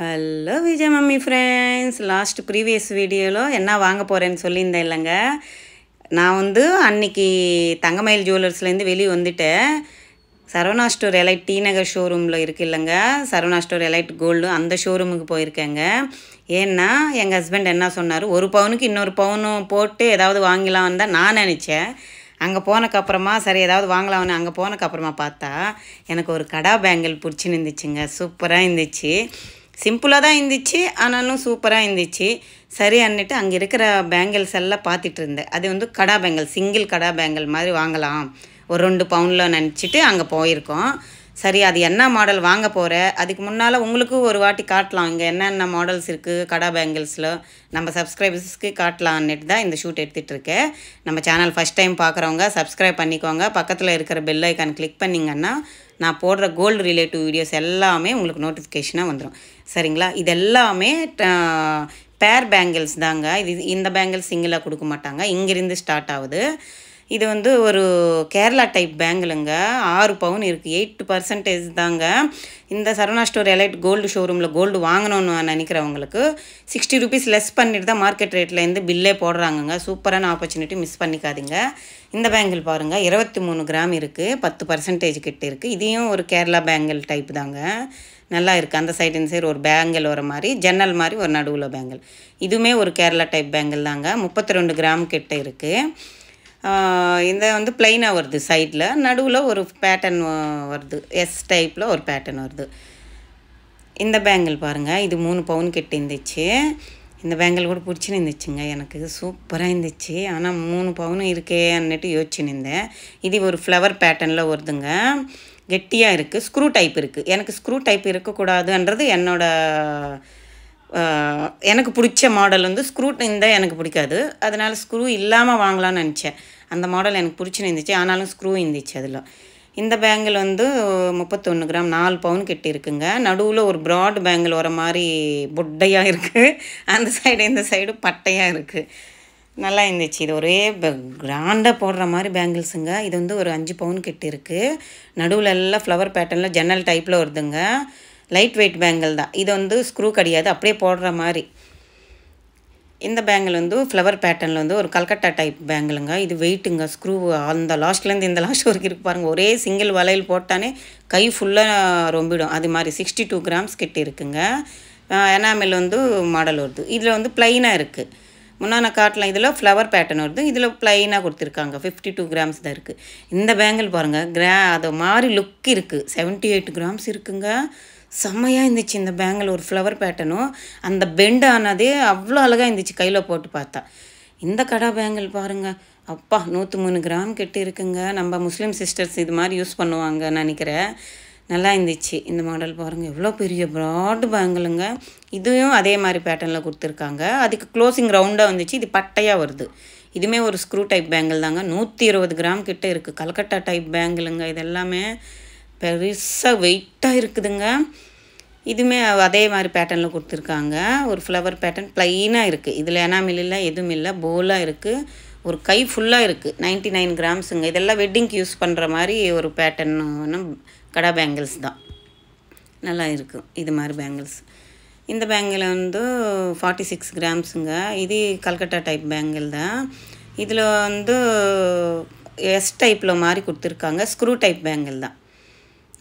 Hello Vijay mummy friends, last previous வீடியோவில் என்ன வாங்க போகிறேன்னு சொல்லியிருந்தேன் இல்லைங்க. நான் அன்றைக்கி தங்கமயில் ஜுவல்லர்ஸ்லேருந்து வெளியே வந்துட்டேன். சரவணா ஸ்டோர் எலைட் டி நகர் ஷோரூமில் இருக்குது இல்லைங்க, சரவணா ஸ்டோர் எலைட் கோல்டு, அந்த ஷோரூமுக்கு போயிருக்கேங்க. ஏன்னா எங்கள் ஹஸ்பண்ட் என்ன சொன்னார், ஒரு பவுனுக்கு இன்னொரு பவுனும் போட்டு ஏதாவது வாங்கலான்னு தான் நான் நினச்சேன். அங்கே போனக்கப்புறமா சரி ஏதாவது வாங்கலாம்னு அங்கே போனக்கப்புறமா பார்த்தா எனக்கு ஒரு கடா பேங்கிள் பிடிச்சின்னு இருந்துச்சுங்க. சூப்பராக இருந்துச்சு, சிம்பிளாக தான் இருந்துச்சு, ஆனாலும் சூப்பராக இருந்துச்சு. சரி அன்னிட்டு அங்கே இருக்கிற பேங்கிள்ஸ் எல்லாம் பார்த்துட்டு இருந்தேன். அது கடா பேங்கிள், சிங்கிள் கடா பேங்கிள் மாதிரி வாங்கலாம் ஒரு 2 பவுனில் நினச்சிட்டு அங்கே போயிருக்கோம். சரி அது என்ன மாடல் வாங்க போகிறேன், அதுக்கு முன்னால் உங்களுக்கு ஒரு வாட்டி காட்டலாம் இங்கே என்னென்ன மாடல்ஸ் இருக்குது கடா பேங்கிள்ஸில், நம்ம சப்ஸ்கிரைபர்ஸ்க்கு காட்டலான்னுட்டு தான் இந்த ஷூட் எடுத்துகிட்ருக்கேன். நம்ம சேனல் ஃபஸ்ட் டைம் பார்க்குறவங்க சப்ஸ்கிரைப் பண்ணிக்கோங்க, பக்கத்தில் இருக்கிற பெல் ஐக்கான் கிளிக் பண்ணிங்கன்னா நான் போடுற கோல்டு ரிலேட்டிவ் வீடியோஸ் எல்லாமே உங்களுக்கு நோட்டிஃபிகேஷனாக வந்துடும். சரிங்களா, இது எல்லாமே பேர் பேங்கிள்ஸ் தாங்க. இந்த பேங்கிள்ஸ் சிங்கிளாக கொடுக்க மாட்டாங்க, இங்கேருந்து ஸ்டார்ட் ஆகுது. இது ஒரு கேரளா டைப் பேங்கிளுங்க. 6 பவுன் இருக்குது, 8% தாங்க. இந்த சரவணா ஸ்டோர் எலைட் கோல்டு ஷோரூமில் கோல்டு வாங்கணும்னு நினைக்கிறவங்களுக்கு 60 ருபீஸ் லெஸ் பண்ணிட்டு தான் மார்க்கெட் ரேட்லேருந்து பில்லே போடுறாங்கங்க. சூப்பரான ஆப்பர்ச்சுனிட்டி, மிஸ் பண்ணிக்காதீங்க. இந்த பேங்கிள் பாருங்கள், 23 கிராம் இருக்குது, 10% கிட்ட இருக்குது. இதையும் ஒரு கேரளா பேங்கிள் டைப் தாங்க, நல்லா இருக்குது. அந்த சைடு இந்த சைடு ஒரு பேங்கிள் வர மாதிரி, ஜன்னல் மாதிரி ஒரு நடுவில் பேங்கிள். இதுவுமே ஒரு கேரளா டைப் பேங்கிள் தாங்க, 32 கிராம் கிட்ட இருக்குது. இந்த பிளைனாக வருது, சைடில் நடுவில் ஒரு பேட்டர்ன் வருது, எஸ் டைப்பில் ஒரு பேட்டர்ன் வருது. இந்த பேங்கிள் பாருங்கள், இது 3 பவுன் கிட்ட இருந்துச்சு. இந்த பேங்கிள் கூட பிடிச்சின்னு இருந்துச்சுங்க, எனக்கு சூப்பராக இருந்துச்சு. ஆனால் 3 பவுனும் இருக்கே அன்னிட்டு யோசிச்சுன்னு இருந்தேன். இது ஒரு ஃப்ளவர் பேட்டர்னில் வருதுங்க, கெட்டியாக இருக்குது, ஸ்க்ரூ டைப் இருக்குது. எனக்கு ஸ்க்ரூ டைப் இருக்கக்கூடாதுன்றது எனக்கு பிடிச்ச மாடல் ஸ்க்ரூ இருந்தால் எனக்கு பிடிக்காது, அதனால் ஸ்க்ரூ இல்லாமல் வாங்கலான்னு நினச்சேன். அந்த மாடல் எனக்கு பிடிச்சின்னு இருந்துச்சு, ஆனாலும் ஸ்க்ரூ இருந்துச்சு அதில். இந்த பேங்கிள் 31 கிராம், 4 பவுன் கிட்ட இருக்குங்க. நடுவில் ஒரு ப்ராட் பேங்கிள் வர மாதிரி பொட்டையாக இருக்குது, அந்த சைடு இந்த சைடு பட்டையாக இருக்குது, நல்லா இருந்துச்சு. இது ஒரே கிராண்டாக போடுற மாதிரி பேங்கிள்ஸுங்க. இது ஒரு 5 பவுன் கிட்ட இருக்குது. நடுவில் எல்லாம் ஃப்ளவர் பேட்டர்னில் ஜன்னல் டைப்பில் வருதுங்க. லைட் வெயிட் பேங்கிள் தான் இது, ஸ்க்ரூ கிடையாது, அப்படியே போடுற மாதிரி. இந்த பேங்கிள் ஃப்ளவர் பேட்டர்னில் ஒரு கல்கட்டா டைப் பேங்கிளுங்க. இது வெயிட்டுங்க, ஸ்க்ரூ அந்த லாஸ்ட்லேருந்து இந்த லாஸ்ட் வரைக்கும் இருக்குது பாருங்கள். ஒரே சிங்கிள் வளையல் போட்டானே கை ஃபுல்லாக ரொம்பிடும், அது மாதிரி 62 கிராம்ஸ் கிட்ட இருக்குங்க. எனாமல் மாடல் வருது. இதில் ப்ளைனாக இருக்குது, முன்னாடி காட்டலாம். இதில் ஃப்ளவர் பேட்டர்ன் வருது, இதில் ப்ளைனாக கொடுத்துருக்காங்க. 52 கிராம்ஸ் தான் இருக்குது. இந்த பேங்கிள் பாருங்கள், அது மாதிரி லுக் இருக்குது. 78 கிராம்ஸ் இருக்குங்க. செம்மையாக இருந்துச்சு இந்த பேங்கிள், ஒரு ஃப்ளவர் பேட்டர்னும் அந்த பெண்ட் ஆனதே அவ்வளோ அழகாக இருந்துச்சு கையில் போட்டு பார்த்தா. இந்த கடா பேங்கிள் பாருங்கள், அப்பா 103 கிராம் கிட்ட இருக்குங்க. நம்ம முஸ்லீம் சிஸ்டர்ஸ் இது மாதிரி யூஸ் பண்ணுவாங்கன்னு நினைக்கிறேன். நல்லா இருந்துச்சு இந்த மாடல் பாருங்கள், எவ்வளோ பெரிய ப்ராட் பேங்கிளுங்க. இதுவும் அதே மாதிரி பேட்டர்னில் கொடுத்துருக்காங்க, அதுக்கு க்ளோசிங் ரவுண்டாக வந்துச்சு, இது பட்டையாக வருது. இதுவுமே ஒரு ஸ்க்ரூ டைப் பேங்கிள் தாங்க, 120 கிராம் கிட்ட இருக்குது. கல்கட்டா டைப் பேங்கிளுங்க, இது எல்லாமே பெருசாக வெயிட்டாக இருக்குதுங்க. இதுவுமே அதே மாதிரி பேட்டர்னில் கொடுத்துருக்காங்க, ஒரு ஃப்ளவர் பேட்டர்ன் ப்ளைனாக இருக்குது. இதில் எனாமில் இல்லை, எதுவும் இல்லை, போலாக இருக்குது, ஒரு கை ஃபுல்லாக இருக்குது. 99 கிராம்ஸுங்க. இதெல்லாம் வெட்டிங்க்கு யூஸ் பண்ணுற மாதிரி ஒரு பேட்டர்னு கடா பேங்கிள்ஸ் தான், நல்லா இருக்கும் இது மாதிரி பேங்கிள்ஸ். இந்த பேங்கிள் 46 கிராம்ஸுங்க. இது கல்கட்டா டைப் பேங்கிள் தான். இதில் எஸ் டைப்பில் மாதிரி கொடுத்துருக்காங்க, ஸ்க்ரூ டைப் பேங்கிள் தான்.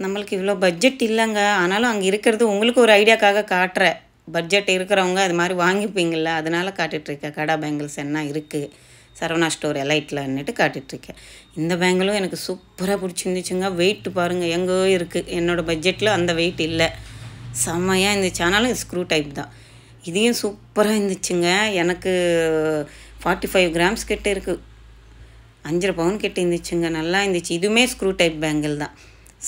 நம்மளுக்கு இவ்வளோ பட்ஜெட் இல்லைங்க, ஆனாலும் அங்கே இருக்கிறது உங்களுக்கு ஒரு ஐடியாக்காக காட்டுறேன். பட்ஜெட் இருக்கிறவங்க அது மாதிரி வாங்கிப்பீங்கள, அதனால் காட்டிகிட்ருக்கேன். கடா பேங்கிள்ஸ் என்ன இருக்குது சரவணா ஸ்டோர் எலைட்லன்னுட்டு காட்டிகிட்ருக்கேன். இந்த பேங்கிளும் எனக்கு சூப்பராக பிடிச்சிருந்துச்சுங்க. வெயிட்டு பாருங்கள் எங்கோ இருக்குது, என்னோடய பட்ஜெட்டில் அந்த வெயிட் இல்லை, செம்மையாக இருந்துச்சு. ஆனாலும் இது ஸ்க்ரூ டைப் தான். இதையும் சூப்பராக இருந்துச்சுங்க. எனக்கு 45 கிராம்ஸ் கிட்ட இருக்குது, 5 பவுன் கிட்ட இருந்துச்சுங்க, நல்லா இருந்துச்சு. இதுவுமே ஸ்க்ரூ டைப் பேங்கிள் தான்,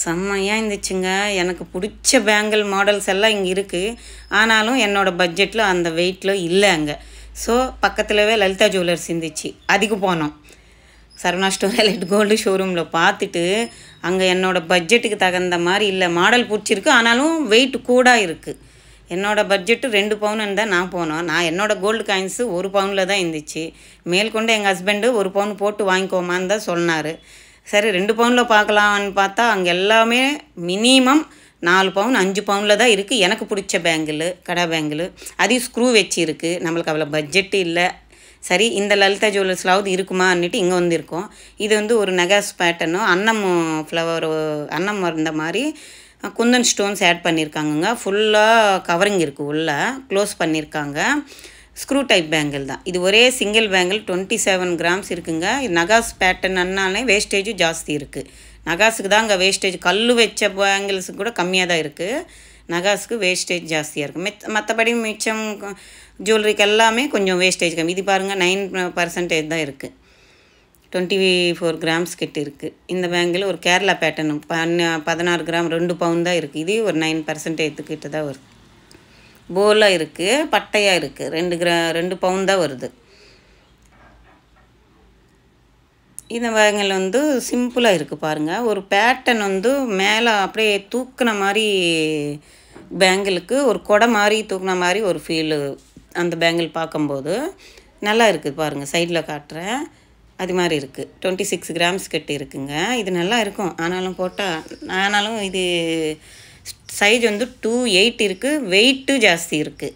செம்மையாக இருந்துச்சுங்க. எனக்கு பிடிச்ச பேங்கிள் மாடல்ஸ் எல்லாம் இங்கே இருக்குது, ஆனாலும் என்னோடய பட்ஜெட்டில் அந்த வெயிட்டில் இல்லை அங்கே. ஸோ பக்கத்துலவே லலிதா ஜுவல்லர்ஸ் இருந்துச்சு, அதுக்கு போனோம். சரவணா ஸ்டோர் எலைட் கோல்டு ஷோரூமில் பார்த்துட்டு அங்கே என்னோடய பட்ஜெட்டுக்கு தகுந்த மாதிரி இல்லை, மாடல் பிடிச்சிருக்கு, ஆனாலும் வெயிட் கூட இருக்குது. என்னோடய பட்ஜெட்டு 2 பவுன் தான் நான் போனோம். நான் என்னோடய கோல்டு காயின்ஸு 1 பவுனில் தான் இருந்துச்சு. மேற்கொண்டு எங்கள் ஹஸ்பண்டு 1 பவுன் போட்டு வாங்கிக்கோமான்னு தான் சொன்னார். சரி 2 பவுனில் பார்க்கலான்னு பார்த்தா அங்கே எல்லாமே மினிமம் 4 பவுன் 5 பவுனில் தான் இருக்குது எனக்கு பிடிச்ச பேங்கிள், கடா பேங்கிள். அதையும் ஸ்க்ரூ வச்சு இருக்குது. நம்மளுக்கு அவ்வளோ பட்ஜெட்டு இல்லை. சரி இந்த லலிதா ஜுவல்லர்ஸ்லாவது இருக்குமான்னுட்டு இங்கே வந்து இருக்கோம். இது வந்து ஒரு நகாஸ் பேட்டர்னும் அன்னம் ஃப்ளவர் அன்னம் வந்த மாதிரி குந்தன் ஸ்டோன்ஸ் ஆட் பண்ணியிருக்காங்கங்க. ஃபுல்லாக கவரிங் இருக்குது, உள்ளே க்ளோஸ் பண்ணியிருக்காங்க. ஸ்க்ரூ டைப் பேங்கிள் தான் இது. ஒரே சிங்கிள் பேங்கிள் 27 கிராம்ஸ் இருக்குங்க. இது நகாஸ் பேட்டர்னாலே வேஸ்டேஜும் ஜாஸ்தி இருக்குது. நகாஸுக்கு தான் அங்கே வேஸ்டேஜ், கல் வச்ச பேங்கிள்ஸுக்கு கூட கம்மியாக தான் இருக்குது. நகாஸுக்கு வேஸ்டேஜ் ஜாஸ்தியாக இருக்குது. மற்றபடி மிச்சம் ஜுவல்லரிக்கு எல்லாமே கொஞ்சம் வேஸ்டேஜ் கம்மி. இது பாருங்கள் 9% தான் இருக்குது. 24 கிராம்ஸ் கிட்ட இருக்குது. இந்த பேங்கில் ஒரு கேரளா பேட்டர்னு 16 கிராம் 2 பவுன் தான் இருக்குது. இது ஒரு 9% கிட்ட தான் வருது. போலாக இருக்குது, பட்டையாக இருக்குது. 2 பவுன் தான் வருது. இந்த பேங்கில் வந்து சிம்பிளாக இருக்குது பாருங்கள். ஒரு பேட்டர்ன் வந்து மேலே அப்படியே தூக்குன மாதிரி பேங்கிளுக்கு ஒரு கொடை மாதிரி தூக்குன மாதிரி ஒரு ஃபீலு அந்த பேங்கிள் பார்க்கும்போது நல்லா இருக்குது பாருங்கள். சைடில் காட்டுறேன், அது மாதிரி இருக்குது. 26 கிராம்ஸ் கிட்ட இருக்குங்க. இது நல்லா இருக்கும். ஆனாலும் இது சைஸ் வந்து 2.8 இருக்குது. வெயிட்டு ஜாஸ்தி இருக்குது.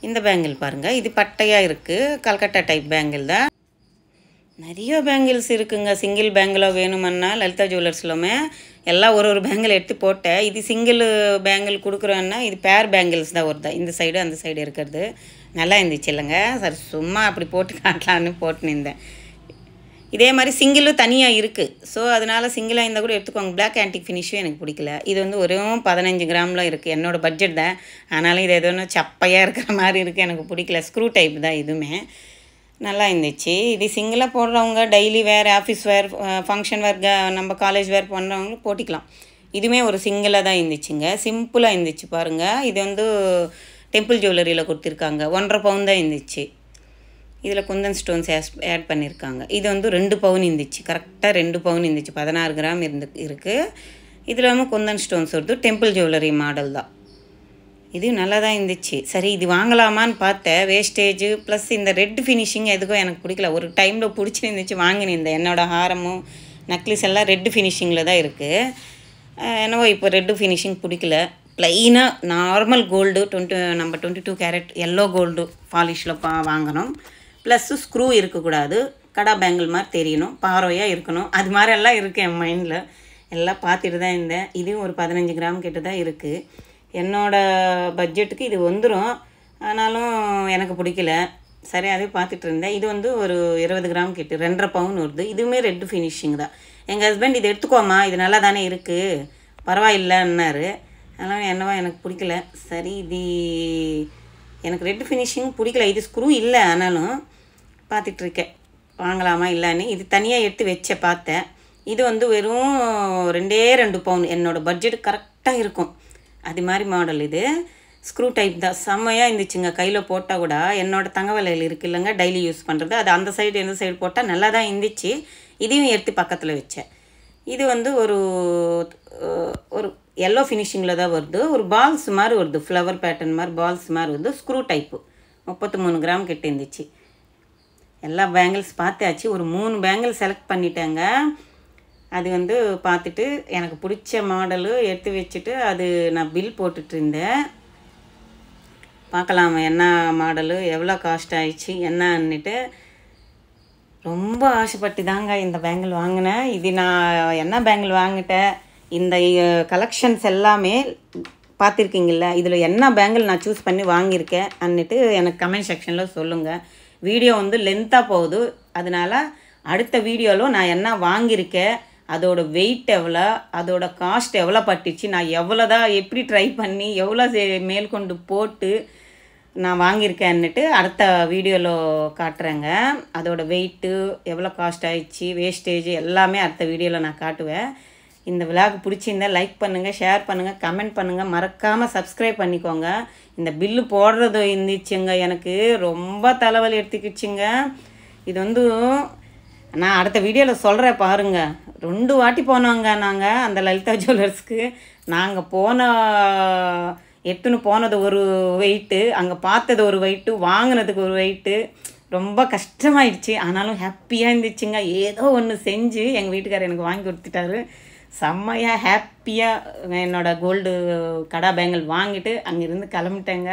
இந்த பேங்கிள் பாருங்கள், இது பட்டையாக இருக்குது. கல்கட்டா டைப் பேங்கிள் தான். நிறைய பேங்கிள்ஸ் இருக்குங்க. சிங்கிள் பேங்கிளாக வேணுமன்னா லலிதா ஜுவல்லர்ஸ்லுமே எல்லாம் ஒரு பேங்கிள் எடுத்து போட்டேன். இது சிங்கிள் பேங்கிள் கொடுக்குறோன்னா இது பேர் பேங்கிள்ஸ் தான் வருது. இந்த சைடு அந்த சைடு இருக்கிறது நல்லா இருந்துச்சு இல்லைங்க. சரி சும்மா அப்படி போட்டு காட்டலான்னு போட்டுனிருந்தேன். இதே மாதிரி சிங்கிளும் தனியாக இருக்குது. ஸோ அதனால் சிங்கிளாக இருந்தால் கூட எடுத்துக்கோங்க. பிளாக் ஆன்டிக் ஃபினிஷும் எனக்கு பிடிக்கல. இது வந்து ஒரு 15 கிராமில் இருக்குது. என்னோடய பட்ஜெட் தான். ஆனாலும் இது எதுவும் சப்பையாக இருக்கிற மாதிரி இருக்குது, எனக்கு பிடிக்கல. ஸ்க்ரூ டைப் தான் இதுவுமே. நல்லா இருந்துச்சு. இது சிங்கிளாக போடுறவங்க டெய்லி வேர், ஆஃபீஸ் வேர், ஃபங்க்ஷன் வேர், நம்ம காலேஜ் வேர் பண்ணுறவங்களும் போட்டிக்கலாம். இதுவுமே ஒரு சிங்கிளாக தான் இருந்துச்சுங்க. சிம்பிளாக இருந்துச்சு பாருங்கள். இது வந்து டெம்பிள் ஜுவல்லரியில் கொடுத்துருக்காங்க. 1.5 பவுன் தான் இருந்துச்சு. இதில் குந்தன் ஸ்டோன்ஸ் ஆட் பண்ணியிருக்காங்க. இது வந்து 2 பவுன் இருந்துச்சு. கரெக்டாக 2 பவுன் இருந்துச்சு. 16 கிராம் இருக்குது. இதில் வந்து குந்தன் ஸ்டோன்ஸ் வருது. டெம்பிள் ஜுவல்லரி மாடல் தான். இது நல்லா தான் இருந்துச்சு. சரி இது வாங்கலாமான்னு பார்த்தேன். வேஸ்டேஜு ப்ளஸ் இந்த ரெட் ஃபினிஷிங் எதுக்கும் எனக்கு பிடிக்கல. ஒரு டைமில் பிடிச்சிருந்துச்சு, வாங்கினிருந்தேன். என்னோடய ஹாரமும் நெக்லஸ் எல்லாம் ரெட்டு ஃபினிஷிங்கில் தான் இருக்குது. என்னவோ இப்போ ரெட்டு ஃபினிஷிங் பிடிக்கல. ப்ளைனாக நார்மல் கோல்டு நம்ம 22 கேரட் எல்லோ கோல்டு பாலிஷில் வாங்கணும். ப்ளஸ்ஸு ஸ்க்ரூ இருக்கக்கூடாது. கடா பேங்கிள் மாதிரி தெரியணும், பார்வையாக இருக்கணும். அது மாதிரி எல்லாம் இருக்குது என் மைண்டில். எல்லாம் பார்த்துட்டு தான் இருந்தேன். இதுவும் ஒரு 15 கிராம் கிட்ட தான் இருக்குது. என்னோடய பட்ஜெட்டுக்கு இது வந்துடும். ஆனாலும் எனக்கு பிடிக்கல. சரி அதே பார்த்துட்டு இருந்தேன். இது வந்து ஒரு 20 கிராம் கிட்ட 2.5 பவுன் வருது. இதுவுமே ரெட்டு ஃபினிஷிங் தான். எங்கள் ஹஸ்பண்ட் இது எடுத்துக்கோமா, இது நல்லா தானே இருக்குது, பரவாயில்லன்னாரு. அதனால் என்னவோ எனக்கு பிடிக்கல. சரி இது எனக்கு ரெட்டு ஃபினிஷிங் பிடிக்கல. இது ஸ்க்ரூ இல்லை, ஆனாலும் பார்த்துட்ருக்கேன் வாங்கலாமா இல்லைன்னு. இது தனியாக எடுத்து பார்த்தேன். இது வந்து வெறும் 2 பவுன் என்னோடய பட்ஜெட் கரெக்டாக இருக்கும். அது மாதிரி மாடல். இது ஸ்க்ரூ டைப் தான். செம்மையாக இருந்துச்சுங்க. கையில் போட்டால் கூட என்னோடய தங்க வளையல் இருக்குது இல்லைங்க, டெய்லி யூஸ் பண்ணுறது, அது அந்த சைடு எந்த சைடு போட்டால் நல்லா தான் இருந்துச்சு. இதையும் எடுத்து பக்கத்தில் வச்சேன். இது வந்து ஒரு எல்லோ ஃபினிஷிங்கில் தான் வருது. ஒரு பால்ஸ் மாதிரி வருது, ஃப்ளவர் பேட்டர்ன் மாதிரி பால்ஸ் மாதிரி வருது. ஸ்க்ரூ டைப்பு 33 கிராம் கிட்ட இருந்துச்சு. எல்லா பேங்கிள்ஸ் பார்த்தாச்சு. ஒரு 3 பேங்கிள் செலக்ட் பண்ணிட்டேங்க. அது வந்து பார்த்துட்டு எனக்கு பிடிச்ச மாடலு எடுத்து வச்சுட்டு அது நான் பில் போட்டுட்டு இருந்தேன். பார்க்கலாம் என்ன மாடலு, எவ்வளோ காஸ்ட் ஆயிடுச்சு என்னன்னுட்டு. ரொம்ப ஆசைப்பட்டு தாங்க இந்த பேங்கிள் வாங்கினேன். இது நான் என்ன பேங்கிள் வாங்கிட்டேன், இந்த கலெக்ஷன்ஸ் எல்லாமே பார்த்துருக்கீங்கள, இதில் என்ன பேங்கிள் நான் சூஸ் பண்ணி வாங்கியிருக்கேன் அன்னுட்டு எனக்கு கமெண்ட் செக்ஷனில் சொல்லுங்கள். வீடியோ வந்து லென்த்தாக போகுது. அதனால் அடுத்த வீடியோவில் நான் என்ன வாங்கியிருக்கேன், அதோட வெயிட் எவ்வளோ, அதோட காஸ்ட் எவ்வளோ பட்டுச்சு, நான் எவ்வளோதான் எப்படி ட்ரை பண்ணி எவ்வளோ மேற்கொண்டு போட்டு நான் வாங்கியிருக்கேன்னுட்டு அடுத்த வீடியோவில் காட்டுறேங்க. அதோட வெயிட்டு எவ்வளோ காஸ்ட் ஆயிடுச்சு, வேஸ்டேஜ் எல்லாமே அடுத்த வீடியோவில் நான் காட்டுவேன். இந்த விலாக் பிடிச்சிருந்தா லைக் பண்ணுங்கள், ஷேர் பண்ணுங்கள், கமெண்ட் பண்ணுங்கள், மறக்காமல் சப்ஸ்கிரைப் பண்ணிக்கோங்க. இந்த பில்லு போடுறது இருந்துச்சுங்க, எனக்கு ரொம்ப தலைவலி எடுத்துக்கிச்சுங்க. இது வந்து நான் அடுத்த வீடியோவில் சொல்கிறேன் பாருங்கள். 2 வாட்டி போனோங்க நாங்கள் அந்த லலிதா ஜுவல்லர்ஸ்க்கு. நாங்கள் எடுத்துன்னு போனது ஒரு வெயிட்டு, அங்கே பார்த்தது ஒரு வெயிட்டு, வாங்கினதுக்கு ஒரு வெயிட்டு. ரொம்ப கஷ்டமாயிடுச்சு. ஆனாலும் ஹாப்பியாக இருந்துச்சுங்க. ஏதோ ஒன்று செஞ்சு எங்கள் வீட்டுக்காரர் எனக்கு வாங்கி கொடுத்துட்டாரு. செம்மையாக ஹாப்பியாக என்னோடய கோல்டு கடா பேங்கிள் வாங்கிட்டு அங்கேருந்து கிளம்பிட்டேங்க.